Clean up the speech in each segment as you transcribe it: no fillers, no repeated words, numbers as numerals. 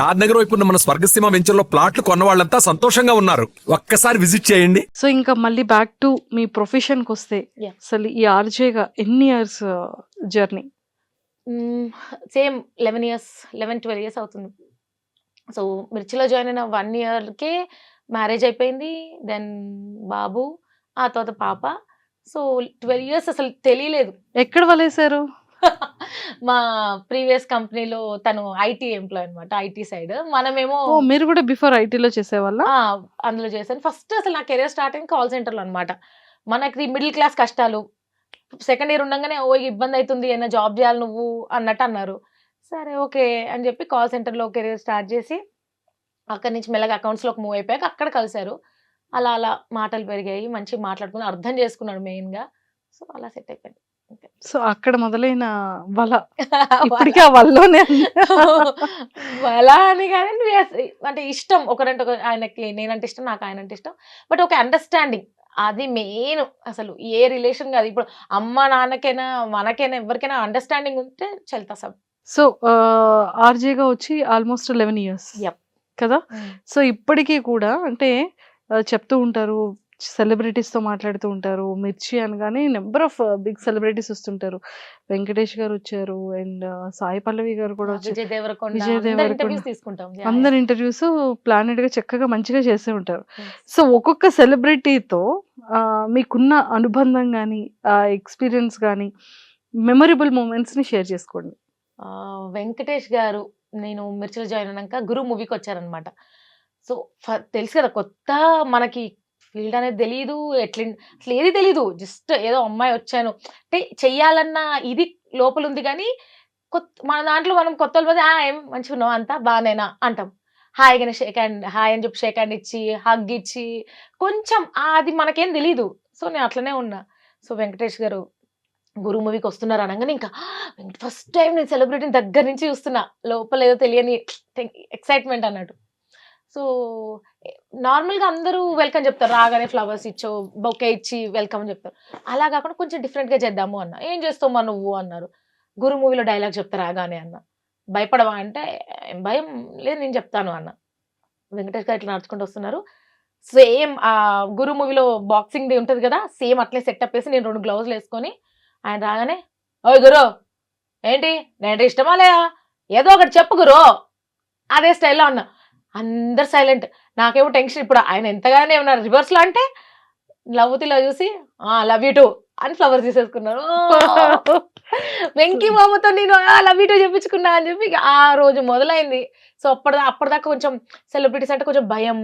షాద్ నగర్ వైపు ఉన్న మన స్వర్గసీమ వెంచర్లో ప్లాట్లు కొన్న వాళ్ళంతా సంతోషంగా ఉన్నారు. ఒక్కసారి విజిట్ చేయండి. సో ఇంకా మళ్ళీ బ్యాక్ టు మీ ప్రొఫెషన్కి వస్తే Yeah. అసలు ఈ ఆర్జేగా ఎన్ని ఇయర్స్ జర్నీ? సేమ్ 11-12 ఇయర్స్ అవుతుంది. సో మిర్చిలో జాయిన్ అయిన 1 ఇయర్కే మ్యారేజ్ అయిపోయింది. దెన్ బాబు, ఆ తర్వాత పాప. సో 12 ఇయర్స్ అసలు తెలియలేదు. ఎక్కడ వలేశారు? మా ప్రీవియస్ కంపెనీలో తను ఐటీ ఎంప్లాయ్ అనమాట, ఐటీ సైడ్. మనమేమో ఓ మీరు కూడా బిఫోర్ ఐటీలో చేసేవాళ్ళ? అందులో చేశాను. ఫస్ట్ అసలు నా కెరీర్ స్టార్ట్ అయింది కాల్ సెంటర్లో అనమాట. మనకి మిడిల్ క్లాస్ కష్టాలు. సెకండ్ ఇయర్ ఉండగానే ఓ ఇబ్బంది అవుతుంది, ఏమైనా జాబ్ చేయాలి నువ్వు అన్నట్టు అన్నారు. సరే ఓకే అని చెప్పి కాల్ సెంటర్లో కెరీర్ స్టార్ట్ చేసి అక్కడి నుంచి మెల్లగా అకౌంట్స్లోకి మూవ్ అయిపోయాక అక్కడ కలిశారు. అలా అలా మాటలు పెరిగాయి, మంచిగా మాట్లాడుకుని అర్థం చేసుకున్నాడు మెయిన్గా. సో అలా సెట్ అయిపోయింది. సో అక్కడ మొదలైన వల ఇప్పటికీ ఆ వల్లోనే అలా అని కానీ అంటే ఇష్టం, ఒకరంటే ఆయనకి నేనంటే ఇష్టం, నాకు ఆయన అంటే ఇష్టం. బట్ ఒక అండర్స్టాండింగ్ అది మెయిన్. అసలు ఏ రిలేషన్ కాదు, ఇప్పుడు అమ్మ నాన్నకైనా మనకైనా ఎవరికైనా అండర్స్టాండింగ్ ఉంటే చల్తా సబ్. సో ఆర్జేగా వచ్చి ఆల్మోస్ట్ 11 ఇయర్స్ Yep. కదా. సో ఇప్పటికీ కూడా అంటే చెప్తూ ఉంటారు, సెలబ్రిటీస్తో మాట్లాడుతూ ఉంటారు. మిర్చి అనగానే నెంబర్ ఆఫ్ బిగ్ సెలబ్రిటీస్ వస్తుంటారు. వెంకటేష్ గారు వచ్చారు అండ్ సాయి పల్లవి గారు కూడా వచ్చారు. విజయ్ దేవరకొండ విజయ్ దేవరకొండ. ఇంటర్వ్యూస్ తీసుకుంటాం. అందరు ఇంటర్వ్యూస్ ప్లానెడ్ గా చక్కగా మంచిగా చేస్తూ ఉంటారు. Yes. సో ఒక్కొక్క సెలబ్రిటీతో మీకున్న అనుబంధం కానీ ఎక్స్పీరియన్స్ కానీ మెమరబుల్ మూమెంట్స్ ని షేర్ చేసుకోండి. వెంకటేష్ గారు నేను మిర్చిలో జాయిన్ అయినాక గురు మూవీకి వచ్చారనమాట. సో తెలుసు కదా, కొత్త మనకి ఫీల్డ్ అనేది తెలియదు, అసలు ఏది తెలీదు. జస్ట్ ఏదో అమ్మాయి వచ్చాను అంటే చెయ్యాలన్న ఇది లోపల ఉంది. కానీ మన దాంట్లో మనం కొత్త వాళ్ళు పోతే ఏం మంచిగా ఉన్నావు, అంతా బాగానేనా అంటాం. హాయిగానే షేక్ హ్యాండ్, హాయ్ అని చెప్పి షేక్ హ్యాండ్ ఇచ్చి హగ్ ఇచ్చి కొంచెం అది మనకేం తెలీదు. సో నేను అట్లనే ఉన్నా. సో వెంకటేష్ గారు గురు మూవీకి వస్తున్నారు అనగానే ఇంకా ఫస్ట్ టైం నేను సెలబ్రిటీని దగ్గర నుంచి చూస్తున్నా. లోపల ఏదో తెలియని ఎక్సైట్మెంట్ అన్నట్టు. సో నార్మల్గా అందరూ వెల్కమ్ చెప్తారు, రాగానే ఫ్లవర్స్ ఇచ్చో బొకే ఇచ్చి వెల్కమ్ అని చెప్తారు. అలా కాకుండా కొంచెం డిఫరెంట్గా చేద్దాము అన్న. ఏం చేస్తావు మా నువ్వు అన్నారు. గురు మూవీలో డైలాగ్ చెప్తారు రాగానే అన్న. భయపడవా అంటే ఏం భయం లేదు నేను చెప్తాను అన్న. వెంకటేష్ గారు ఇట్లా నడుచుకుంటూ వస్తున్నారు. సేమ్ ఆ గురు మూవీలో బాక్సింగ్ డే ఉంటుంది కదా, సేమ్ అట్లే సెటప్ వేసి నేను 2 గ్లౌజులు వేసుకొని ఆయన రాగానే ఓ గురు ఏంటి నేను ఇష్టమా లేదా, ఏదో ఒకటి చెప్పు గురు, అదే స్టైల్లో అన్నా. అందరు సైలెంట్. నాకేమో టెన్షన్. ఇప్పుడు ఆయన ఎంతగానే ఉన్నారు రివర్స్లో అంటే లవ్వుతిలో చూసి లవ్ యూ టూ అని ఫ్లవర్స్ తీసేసుకున్నారు. వెంకీ మామతో నేను లవ్ యూ టూ చెప్పించుకున్నా అని చెప్పి ఆ రోజు మొదలైంది. సో అప్పటిదాకా కొంచెం సెలబ్రిటీస్ అంటే కొంచెం భయం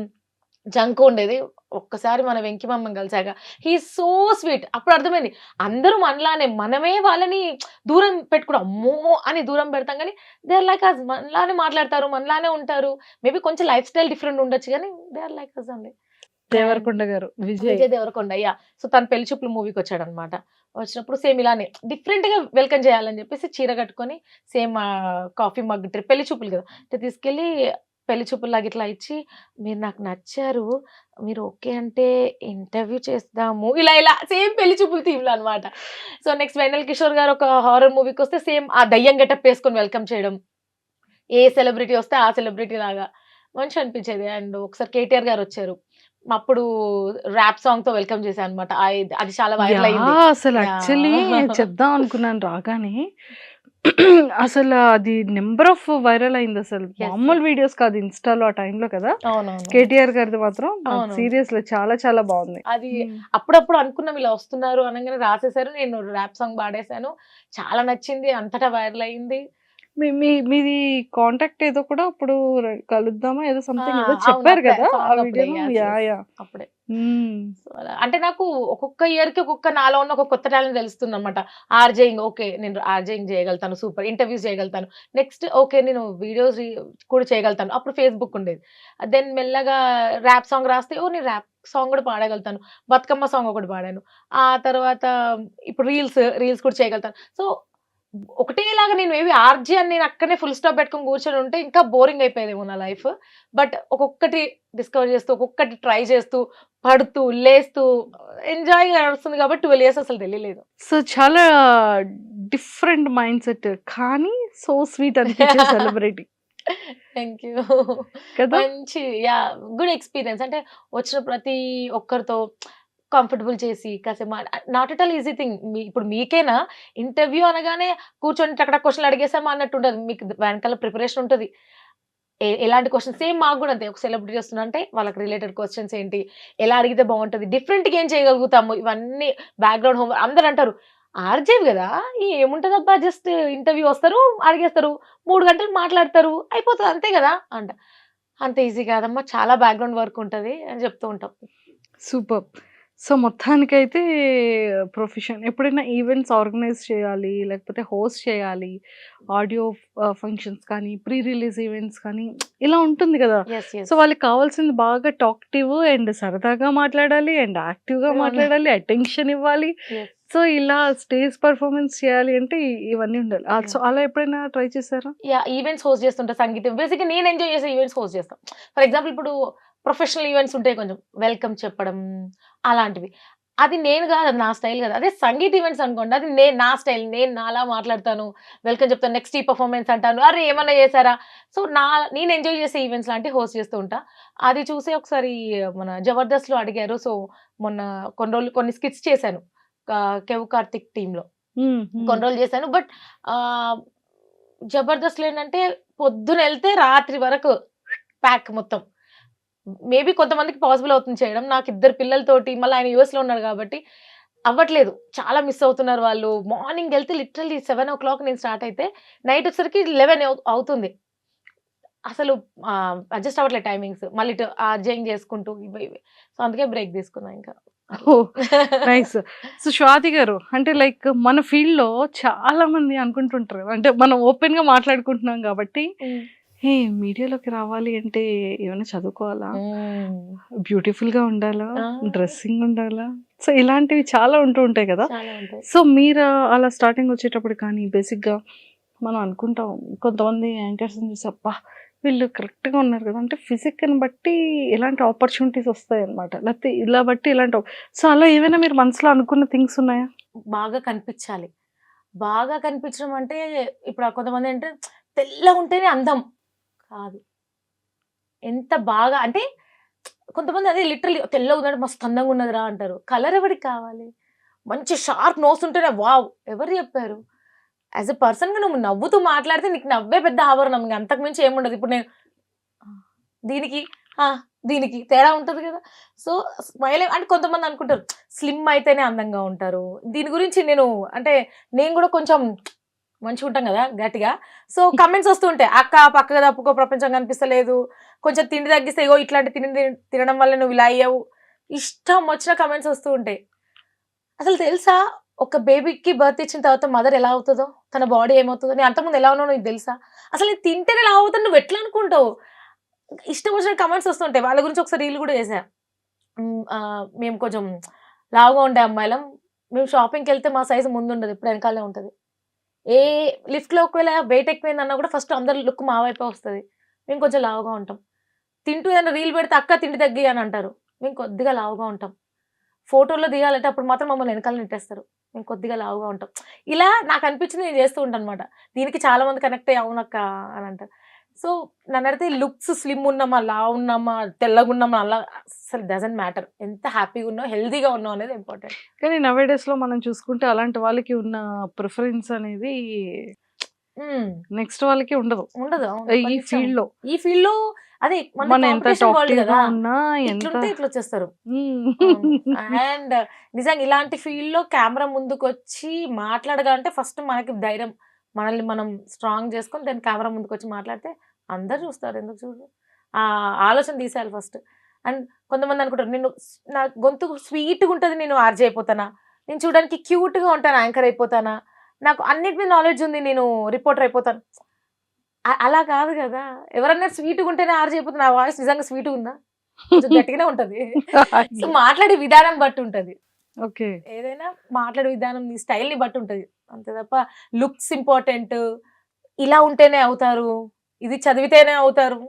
జంకు ఉండేది. ఒక్కసారి మన వెంకీ మామని కలిసాక హీ సో స్వీట్. అప్పుడు అర్థమైంది అందరూ మనలానే, మనమే వాళ్ళని దూరం పెట్టుకున్నాం. అమ్మో అని దూరం పెడతాం కానీ దే ఆర్ లైక్ అస్, మనలానే మాట్లాడతారు, మనలానే ఉంటారు. మేబీ కొంచెం లైఫ్ స్టైల్ డిఫరెంట్ ఉండొచ్చు కానీ దే ఆర్ లైక్ అస్ అండి. దేవరకొండ గారు, విజయ్ దేవరకొండ. అయ్యా సో తను పెళ్లి చూపులు మూవీకి వచ్చాడు అనమాట. వచ్చినప్పుడు సేమ్ ఇలానే డిఫరెంట్ గా వెల్కమ్ చేయాలని చెప్పేసి చీర కట్టుకొని సేమ్ కాఫీ మగ్ పెళ్లి చూపులు కదా తీసుకెళ్ళి పెళ్లి చూపుల్లాగా ఇట్లా ఇచ్చి మీరు నాకు నచ్చారు, మీరు ఓకే అంటే ఇంటర్వ్యూ చేద్దాము, ఇలా ఇలా సేమ్ పెళ్లి చూపులు థీమ్లో అనమాట. సో నెక్స్ట్ వెన్నెల కిషోర్ గారు ఒక హారర్ మూవీకి వస్తే సేమ్ ఆ దయ్యం గెటప్ వేసుకొని వెల్కమ్ చేయడం. ఏ సెలబ్రిటీ వస్తే ఆ సెలబ్రిటీ లాగా మంచి అనిపించేది. అండ్ ఒకసారి కేటీఆర్ గారు వచ్చారు, అప్పుడు ర్యాప్ సాంగ్ తో వెల్కమ్ చేశాను అనమాట. అది చాలా వైరల్ అయింది. అసలు యాక్చువల్లీ చెప్దాం అనుకున్నాను రాగానే. అసలు అది నెంబర్ ఆఫ్ వైరల్ అయింది. అసలు మామూలు వీడియోస్ కాదు ఇన్స్టాలో ఆ టైంలో కదా. కేటీఆర్ గారిది మాత్రం సీరియస్ లో చాలా చాలా బాగుంది. అది అప్పుడప్పుడు అనుకున్నాం ఇలా వస్తున్నారు అనగానే రాసేసారు. నేను ర్యాప్ సాంగ్ పాడేశాను, చాలా నచ్చింది, అంతటా వైరల్ అయింది. మీది కాంటాక్ట్ ఏదో కూడా అప్పుడు కలుద్దామా ఏదో సంథింగ్ ఏదో చెప్పారు కదా ఆ వీడియో. అప్పుడే అంటే నాకు ఒక్కొక్క ఇయర్ కి ఒక్కొక్క నాలో ఉన్న ఒక కొత్త టాలెంట్ తెలుస్తుంది అనమాట. ఆర్జేయింగ్ ఓకే నేను ఆర్జేయింగ్ చేయగలుగుతాను, సూపర్ ఇంటర్వ్యూస్ చేయగలుగుతాను. నెక్స్ట్ ఓకే నేను వీడియోస్ కూడా చేయగలుగుతాను. అప్పుడు ఫేస్బుక్ ఉండేది. దెన్ మెల్లగా ర్యాప్ సాంగ్ రాస్తే ఓ నేను ర్యాప్ సాంగ్ కూడా పాడగలుగుతాను, బతుకమ్మ సాంగ్ ఒకటి పాడాను. ఆ తర్వాత ఇప్పుడు రీల్స్ కూడా చేయగలుగుతాను. సో ఒకటేలాగా నేను ఏవి ఆర్జే అని నేను అక్కడనే ఫుల్ స్టాప్ పెట్టుకొని కూర్చొని ఉంటే ఇంకా బోరింగ్ అయిపోయేదేమో నా లైఫ్. బట్ ఒక్కొక్కటి డిస్కవర్ చేస్తూ ఒక్కొక్కటి ట్రై చేస్తూ పడుతూ లేస్తూ ఎంజాయ్ నడుస్తుంది కాబట్టి 12 ఇయర్స్ అసలు తెలియలేదు. సో చాలా డిఫరెంట్ మైండ్ సెట్ కానీ సో స్వీట్ అనిపించే సెలబ్రిటీ. Thank you. కదా! మంచి గుడ్ ఎక్స్‌పీరియన్స్. అంటే వచ్చిన ప్రతి ఒక్కరితో కంఫర్టబుల్ చేసి కాసేపు not at all easy thing. ఇప్పుడు మీకేనా ఇంటర్వ్యూ అనగానే కూర్చొని టక టక క్వెషన్‌లు అడిగేసామా అన్నట్టు ఉండదు. మీకు వెనకాల ప్రిపరేషన్ ఉంటది. ఎలాంటి క్వెషన్స్ సేమ్ మాకు గూడా అంతే. ఒక సెలబ్రిటీ వస్తుందంటే వాళ్ళకి రిలేటెడ్ క్వెషన్స్ ఏంటి? ఎలా అడిగితే బావుంటది? డిఫరెంట్‌గా ఏం చేయగలుగుతాము? ఇవన్నీ బ్యాక్‌గ్రౌండ్ హోమ్ అందరూ అంటారు. ఆర్‌జేవి గదా! ఏముంటదబ్బా జస్ట్ ఇంటర్వ్యూ వస్తారు, అడిగేస్తారు. 3 గంటలు మాట్లాడతారు. అయిపోతది అంతే గదా! అంట. అంత ఈజీ కాదమ్మా. చాలా బ్యాక్‌గ్రౌండ్ వర్క్ ఉంటది అని చెప్తూ ఉంటాం. సూపర్బ్. సో, మొత్తానికైతే ప్రొఫెషన్ ఎప్పుడైనా ఈవెంట్స్ ఆర్గనైజ్ చేయాలి, లేకపోతే హోస్ట్ చేయాలి, ఆడియో ఫంక్షన్స్ కానీ, ప్రీ రిలీజ్ ఈవెంట్స్ కానీ ఇలా ఉంటుంది గదా! యెస్. సో, వాళ్ళకి కావాల్సింది బాగా టాక్టివ్ అండ్ సరదాగా మాట్లాడాలి అండ్ యాక్టివ్‌గా అవును. మాట్లాడాలి, అటెన్షన్ ఇవ్వాలి. యెస్. సో, ఇలా స్టేజ్ పెర్ఫార్మన్స్ చేయాలి అంటే ఇవన్నీ ఉండాలి. సో, అలా ఎప్పుడైనా ట్రై చేశారా? ఈవెంట్స్ హోస్ట్ చేస్తుంటా సంగీతం. బేసిక్‌గా నేను ఎంజాయ్ చేసే ఈవెంట్స్ హోస్ట్ చేస్తా. ఫర్ ఎగ్జాంపుల్ ఇప్పుడు ప్రొఫెషనల్ ఈవెంట్స్ ఉంటాయి కొంచెం. వెల్కమ్ చెప్పడం అలాంటివి. అది నేను గాదు. అది నా స్టైల్ గాదు. అదే సంగీత్ ఈవెంట్స్ అనుకోండి. అది నా స్టైల్. నేను నాలా మాట్లాడతాను. వెల్కమ్ చెప్తాను. నెక్స్ట్ ఈ పెర్ఫార్మన్స్ అంటాను. అరే! ఏమన్నా చేసారా? సో, నేను ఎంజాయ్ చేసే ఈవెంట్స్ లాంటివి హోస్ట్ చేస్తూ ఉంటా. అది చూసి ఒకసారి మన 'జబర్దస్త్‌లో' అడిగారు. సో, మొన్న కొన్ని స్కిట్స్ చేశాను. 'కెవ్ కార్తిక్' టీమ్‌లో. హ్మ్. హ్మ్. కొన్ని రోజులు చేశాను. బట్ ఆహ్, 'జబర్దస్త్‌లో' ఏంటంటే పొద్దునెళ్తే రాత్రి వరకు ప్యాక్ మొత్తం. మేబీ కొంతమందికి పాసిబుల్ అవుతుంది చేయడం. నాకు 2 పిల్లలతోటి మళ్ళీ ఆయన యూఎస్‌లో ఉన్నాడు కాబట్టి అవ్వట్లేదు. చాలా మిస్ అవుతున్నారు వాళ్ళు. మార్నింగెళ్తే లిటరల్లీ 7:00 నేను స్టార్ట్ అయితే నైట్ వచ్చేసరికి 11 అవుతుంది. అసలు అడ్జస్ట్ అవ్వట్లేదు టైమింగ్స్. మళ్ళీ ఇటు అర్జయింగ్ చేసుకుంటూ ఇవి. సో, అందుకే బ్రేక్ తీసుకున్నా ఇంకా. ఓహ్! నైస్. సో, స్వాతి గారు అంటే లైక్ మన ఫీల్డ్‌లో చాలా మంది అనుకుంటుంటారు కదా! అంటే మనం ఓపెన్‌గా మాట్లాడుకుంటున్నాం కాబట్టి, హ్మ్. హే! మీడియాలోకి రావాలి అంటే ఏమైనా చదువుకోవాలా? హ్మ్. బ్యూటిఫుల్‌గా ఉండాలా? ఆ! డ్రెస్సింగ్ ఉండాలా? సో, ఇలాంటివి చాలా ఉంటూ ఉంటాయి కదా! చాలా ఉంటాయి. సో, మీరు అలా స్టార్టింగ్ వచ్చేటప్పుడు కానీ బేసిక్‌గా మనం అనుకుంటాం కొంతమంది యాంకర్స్‌ని చూసి అబ్బా! వీళ్ళు కరెక్ట్‌గా ఉన్నారు కదా! అంటే ఫిజిక్‌ని బట్టి ఇలాంటి ఆపర్చునిటీస్ వస్తాయన్నమాట. లేకపోతే ఇలా బట్టి ఇలాంటి సో, అలా ఏమైనా మీరు మనసులో అనుకున్న థింగ్స్ ఉన్నాయా? బాగా కనిపించాలి. బాగా కనిపించడం అంటే ఇప్పుడు కొంతమందేంటే తెల్లగుంటేనే అందం. కాదు. ఎంత బాగా అంటే కొంతమంది అదే లిటరల్లీ తెల్లగున్నాడు మస్తు అందంగున్నదిరా అంటారు. కలర్ ఎవడికి కావాలి? మంచి షార్ప్ నోస్ ఉంటేనే వావ్! ఎవరు చెప్పారు? యాస్ ఎ పర్సన్‌గా నువ్వు నవ్వుతూ మాట్లాడితే నీకు నవ్వే పెద్ద ఆభరణం. ఇంక అంతకు మించి ఏముండదు. ఇప్పుడు నేను ఆ! దీనికి ఆ! దీనికి తేడా ఉంటది గదా! సో, స్మైలే అంటే కొంతమంది అనుకుంటారు స్లిమ్ అయితేనే అందంగా ఉంటారు. దీని గురించి అంటే నేను గూడా కొంచెం మంచిగుంటాం గదా! గట్టిగా. సో, కామెంట్స్ వస్తూ ఉంటాయి. "అక్క పక్కకు తప్పుకో ప్రపంచం కనిపిస్తలేదు. కొంచెం తిండి తగ్గిస్తే ఇగో ఇట్లాంటి తిండి తినడం వల్ల నువ్వు ఇలా అయ్యావు." ఇష్టం వచ్చిన కామెంట్స్ వస్తూ ఉంటాయి. అసలు తెలుసా? ఒక బేబీకి బర్త్ ఇచ్చిన తర్వాత మదర్ ఎలా అవుతదో? తన బాడీ ఏమవుతదో? నేను అంతకుముందు ఎలా ఉన్నానో నీకు తెలుసా? అసలు నేను తింటేనే లావు అవుతాను నువ్వెట్లా అనుకుంటావు? ఇష్టం వచ్చిన కామెంట్స్ వస్తుంటాయి. వాళ్ళ గురించి ఒకసారి రీల్ గూడా చేశా. మేము కొంచెం లావుగా ఉండే అమ్మాయిలం. మేము షాపింగ్‌కెళ్తే మా సైజ్ ముందుండదు. ఎప్పుడు వెనకాలే ఉంటది. ఏ లిఫ్ట్‌లో ఒకవేళ వెయిట్ ఎక్కువైందన్నా గూడా ఫస్ట్ అందరి లుక్ మా వైపే వస్తది. మేము కొంచెం లావుగా ఉంటాం. తింటూ ఏదైనా రీల్ పెడితే "అక్క తిండి తగ్గియి" అని అంటారు. మేము కొద్దిగా లావుగా ఉంటాం. ఫోటోలో దిగాలంటే అప్పుడు మాత్రం మమ్మల్ని వెనకాల నెట్టేస్తారు. మేము కొద్దిగా లావుగా ఉంటాం. ఇలా నాకనిపించింది నేను చేస్తూ ఉంటానన్నమాట. దీనికి చాలా మంది కనెక్ట్ అయ్యి అవునక్క అని అంటారు. సో, నన్నడిగితే లుక్స్ స్లిమ్ ఉన్నామా, లావు ఉన్నామా, తెల్లగున్నామా అలా అస్సలు డజంట్ మ్యాటర్. ఎంత హ్యాపీగా ఉన్నావు, హెల్తీగా ఉన్నావు అనేది ఇంపార్టెంట్. కానీ నౌ ఏ డేస్‌లో మనం చూసుకుంటే అలాంటి వాళ్ళకి ఉన్న ప్రిఫరెన్స్ అనేది హ్మ్. నెక్స్ట్ వాళ్ళకి ఉండదు. ఉండదు. అవును. ఈ కొంచెం ఫీల్డ్‌లో ఈ ఫీల్డ్‌లో అదే మన మనం ఎంత కాంపిటీషన్ వరల్డ్ టాక్టివ్‌గా గదా! ఉన్నా ఎంత ఇట్లుంటే ఇట్లొచ్చేస్తారు. హ్మ్. అవును. అండ్ నిజంగా ఇలాంటి ఫీల్డ్‌లో కెమెరా ముందుకొచ్చి మాట్లాడగలంటే ఫస్ట్ మనకి ధైర్యం. మనల్ని మనం స్ట్రాంగ్ చేసుకొని దెన్ కెమెరా ముందుకొచ్చి మాట్లాడితే అందరూ చూస్తారు. ఎందుకు చూడరు? ఆ ఆలోచన తీసేయాలి ఫస్ట్. అండ్ కొంతమంది అనుకుంటారు నా గొంతు స్వీట్‌గా ఉంటది నేను ఆర్‌జే అయిపోతానా? నేను చూడడానికి క్యూట్‌గా ఉంటాను యాంకర్ అయిపోతానా? నాకు అన్నిటి మీద నాలెడ్జ్ ఉంది నేను రిపోర్టర్ అయిపోతాను. అలా కాదు గదా! ఎవరన్నా స్వీట్‌గా ఉంటేనే ఆర్‌జే అయిపోతుంది. నా వాయిస్ నిజంగా స్వీట్‌గా ఉందా? కొంచెం గట్టిగానే ఉంటది. సో, అయ్యో! మాట్లాడే విధానం బట్టి ఉంటది. ఓకే. ఏదైనా మాట్లాడే విధానం నీ స్టైల్‌ని బట్టి ఉంటది. అంతే తప్ప లుక్స్ ఇంపార్టెంట్. ఇలా ఉంటేనే అవుతారు. ఇది చదివితేనే అవుతారు.